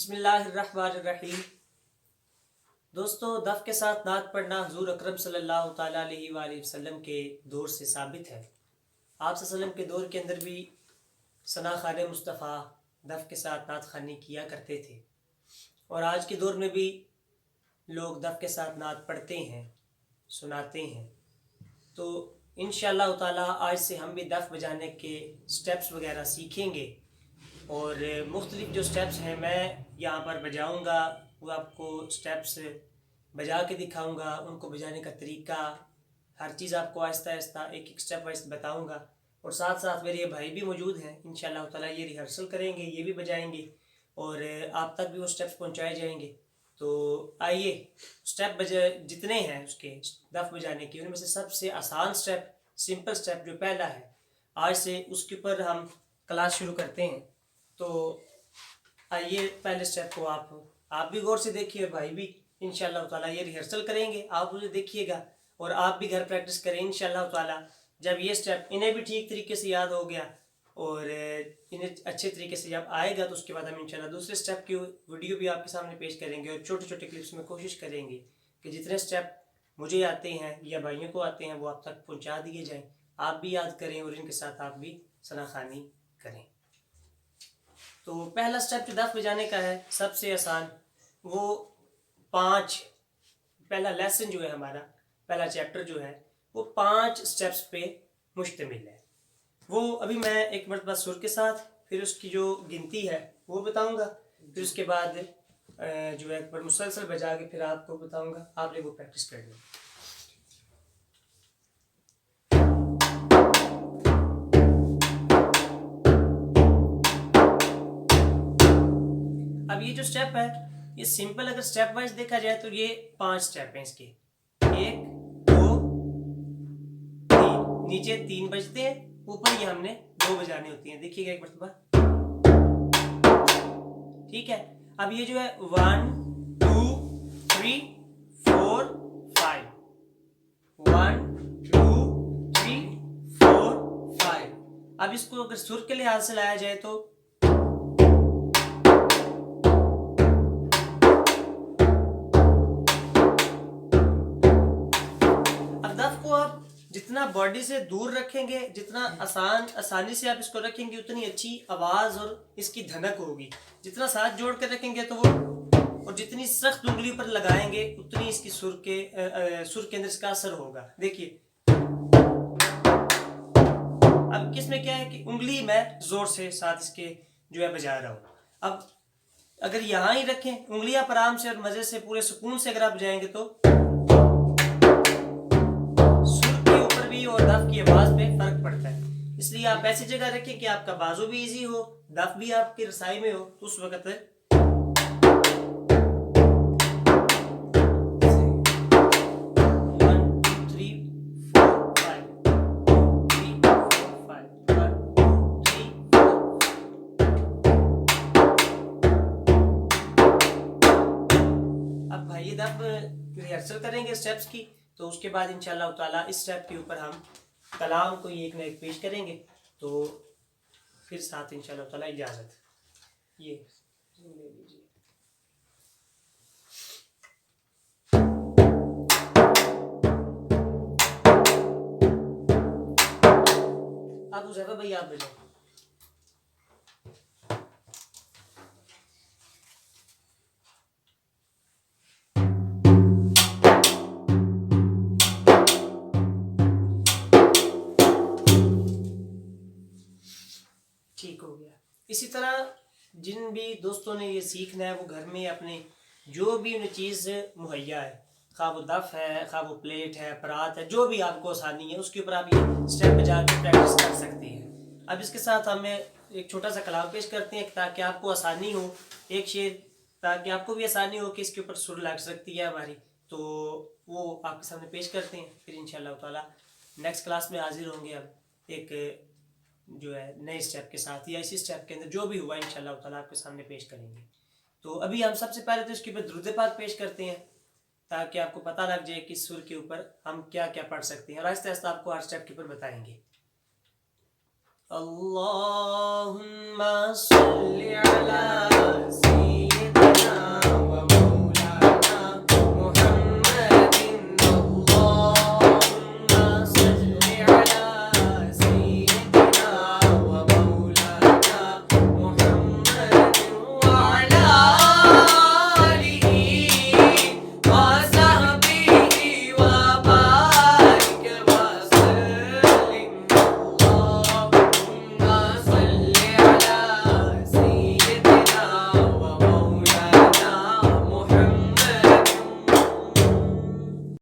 बिस्मिल्लाहिर्रहमानिर्रहीम। दोस्तों, दफ़ के साथ नात पढ़ना हुज़ूर अकरम सल्लल्लाहु ताला अलैहि वसल्लम के दौर से साबित है। आप सल्लम के दौर के अंदर भी सना खान मुस्तफ़ा दफ़ के साथ नात ख़ानी किया करते थे और आज के दौर में भी लोग दफ़ के साथ नात पढ़ते हैं, सुनाते हैं। तो इंशाअल्लाह ताला आज से हम भी दफ़ बजाने के स्टेप्स वगैरह सीखेंगे और मुख्तलिफ जो स्टेप्स हैं मैं यहाँ पर बजाऊँगा, वो आपको स्टेप्स बजा के दिखाऊँगा, उनको बजाने का तरीका, हर चीज़ आपको आहिस्ता आहिस्ता एक एक स्टेप वाइज बताऊँगा। और साथ साथ मेरे भाई भी मौजूद हैं, इंशाअल्लाह ताला ये रिहर्सल करेंगे, ये भी बजाएंगे और आप तक भी वो स्टेप्स पहुँचाए जाएंगे। तो आइए, स्टेप जितने हैं उसके दफ़ बजाने के, उनमें से सबसे आसान स्टेप, सिंपल स्टेप जो पहला है, आज से उसके ऊपर हम क्लास शुरू करते हैं। तो आइए पहले स्टेप को आप भी गौर से देखिए, भाई भी इंशाअल्लाह ताला ये रिहर्सल करेंगे, आप मुझे देखिएगा और आप भी घर प्रैक्टिस करें इंशाअल्लाह ताला। जब ये स्टेप इन्हें भी ठीक तरीके से याद हो गया और इन्हें अच्छे तरीके से जब आएगा तो उसके बाद हम इंशाअल्लाह दूसरे स्टेप की वीडियो भी आपके सामने पेश करेंगे और छोटे छोटे क्लिप्स में कोशिश करेंगे कि जितने स्टेप मुझे आते हैं या भाइयों को आते हैं वो आप तक पहुँचा दिए जाएँ, आप भी याद करें और इनके साथ आप भी सनाखानी करें। तो पहला स्टेप जो दफ़ बजाने का है सबसे आसान, वो 5, पहला लेसन जो है हमारा, पहला चैप्टर जो है वो 5 स्टेप्स पे मुश्तमिल है। वो अभी मैं एक मरतबा सुर के साथ, फिर उसकी जो गिनती है वो बताऊंगा, फिर उसके बाद जो है एक बार मुसलसल बजा के फिर आपको बताऊंगा, आपने वो प्रैक्टिस कर ली। अब ये जो स्टेप है ये सिंपल, अगर स्टेप वाइज देखा जाए तो ये 5 स्टेप हैं इसके, 1 2 3, नीचे 3 बजते हैं, ऊपर ये हमने 2 बजाने होती हैं। देखिएगा एक मरतबा, ठीक है। अब ये जो है 1 2 3 4 5, 1 2 3 4 5। अब इसको अगर सुर के लिहाज से लाया जाए तो जितना बॉडी से दूर रखेंगे, जितना आसानी से आप इसको रखेंगे, उतनी अच्छी आवाज और इसकी धनक होगी। जितना साथ जोड़ कर रखेंगे तो वो, और जितनी सख्त उंगली पर लगाएंगे उतनी इसकी सुर के अंदर इसका असर होगा। देखिए अब किसमें क्या है कि उंगली मैं जोर से साथ इसके जो है बजा रहा हूं। अब अगर यहां ही रखें उंगलियां पर आराम से और मजे से पूरे सुकून से अगर आप बजाएंगे तो और दफ की आवाज पे फर्क पड़ता है। इसलिए आप ऐसी जगह रखें कि आपका बाजू भी इजी हो, दफ भी आपकी रसाई में हो, तो उस वक्त 1 2 3 4 5, 2 3 4 5, 1 2 3 4। अब भाई दफ रिहर्सल करेंगे स्टेप्स की, तो उसके बाद इंशाअल्लाह ताला इस स्टेप के ऊपर हम कलाम को एक न एक पेश करेंगे। तो फिर साथ इंशाअल्लाह ताला इजाज़त। ये ले लीजिए। अब हुज़ैफा भाई आप बजाओ। ठीक हो गया। इसी तरह जिन भी दोस्तों ने ये सीखना है वो घर में अपने जो भी उन्हें चीज़ मुहैया है, खा वो दफ़ है, खा वो प्लेट है, परात है, जो भी आपको आसानी है उसके ऊपर आप ये स्टेप बजा के प्रैक्टिस कर सकते हैं। अब इसके साथ हमें एक छोटा सा कलाम पेश करते हैं ताकि आपको आसानी हो, एक शेर, ताकि आपको भी आसानी हो कि इसके ऊपर सुर लग सकती है हमारी। तो वो आपके सामने पेश करते हैं, फिर इंशाअल्लाह ताला नेक्स्ट क्लास में हाजिर होंगे हम एक जो है नए स्टेप के साथ, या इसी स्टेप के अंदर जो भी हुआ इंशाअल्लाह ताला आपके सामने पेश करेंगे। तो अभी हम सबसे पहले तो इसके ऊपर दुरूद पाक पेश करते हैं ताकि आपको पता लग जाए कि सुर के ऊपर हम क्या क्या पढ़ सकते हैं, और आहिस्ता आहिस्ता आपको हर स्टेप के ऊपर बताएंगे। अल्लाहुम्मा सल्ली अला